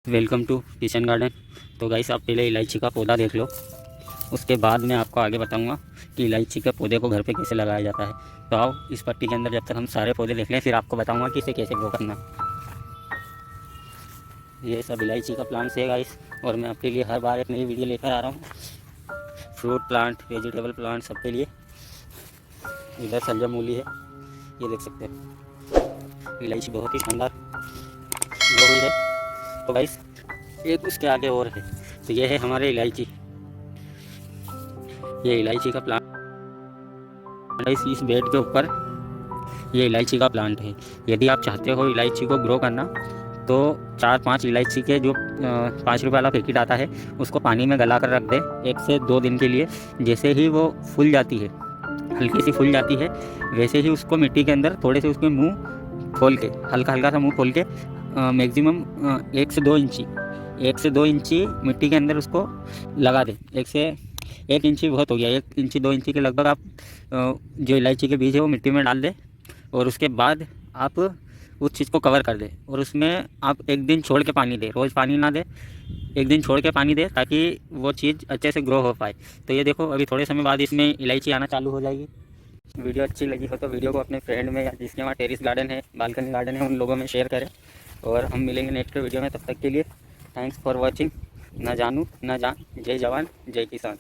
Welcome to kitchen garden. तो guys आप पहले इलायची का पौधा देख लो, उसके बाद मैं आपको आगे बताऊंगा कि इलायची के पौधे को घर पे कैसे लगाया जाता है। तो आओ इस पट्टी के अंदर जब तक हम सारे पौधे देख लें, फिर आपको बताऊंगा कि इसे कैसे ग्रो करना। ये सब इलायची का प्लांट्स है गाइस, और मैं आपके लिए हर बार एक नई वीडियो लेकर आ रहा हूँ। फ्रूट प्लांट, वेजिटेबल प्लांट सबके लिए। इधर सलजम मूली है, ये देख सकते हैं। इलायची बहुत ही शानदार ग्रो हुई है। तो गाइस एक उसके आगे और है, तो ये है हमारे इलायची। ये इलायची का प्लांट है, इस बेड के ऊपर ये इलायची का प्लांट है। यदि आप चाहते हो इलायची को ग्रो करना, तो 4-5 इलायची के जो 5 रुपये वाला पैकेट आता है, उसको पानी में गला कर रख दे 1 से 2 दिन के लिए। जैसे ही वो फूल जाती है, हल्की सी फूल जाती है, वैसे ही उसको मिट्टी के अंदर थोड़े से उसके मुंह खोल के, हल्का हल्का सा मुंह खोल के, मैक्सिमम 1 से 2 इंची मिट्टी के अंदर उसको लगा दे। 1 इंची बहुत हो गया, 1 इंची 2 इंची के लगभग आप जो इलायची के बीज है वो मिट्टी में डाल दे, और उसके बाद आप उस चीज़ को कवर कर दे। और उसमें आप 1 दिन छोड़ के पानी दे, रोज़ पानी ना दे, 1 दिन छोड़ के पानी दे, ताकि वो चीज़ अच्छे से ग्रो हो पाए। तो ये देखो, अभी थोड़े समय बाद इसमें इलायची आना चालू हो जाएगी। वीडियो अच्छी लगी हो तो वीडियो को अपने फ्रेंड में, या जिसके वहाँ टेरिस गार्डन है, बालकनी गार्डन है, उन लोगों में शेयर करें। और हम मिलेंगे नेक्स्ट वीडियो में, तब तक के लिए थैंक्स फॉर वॉचिंग। ना जानू ना जान, जय जवान जय किसान।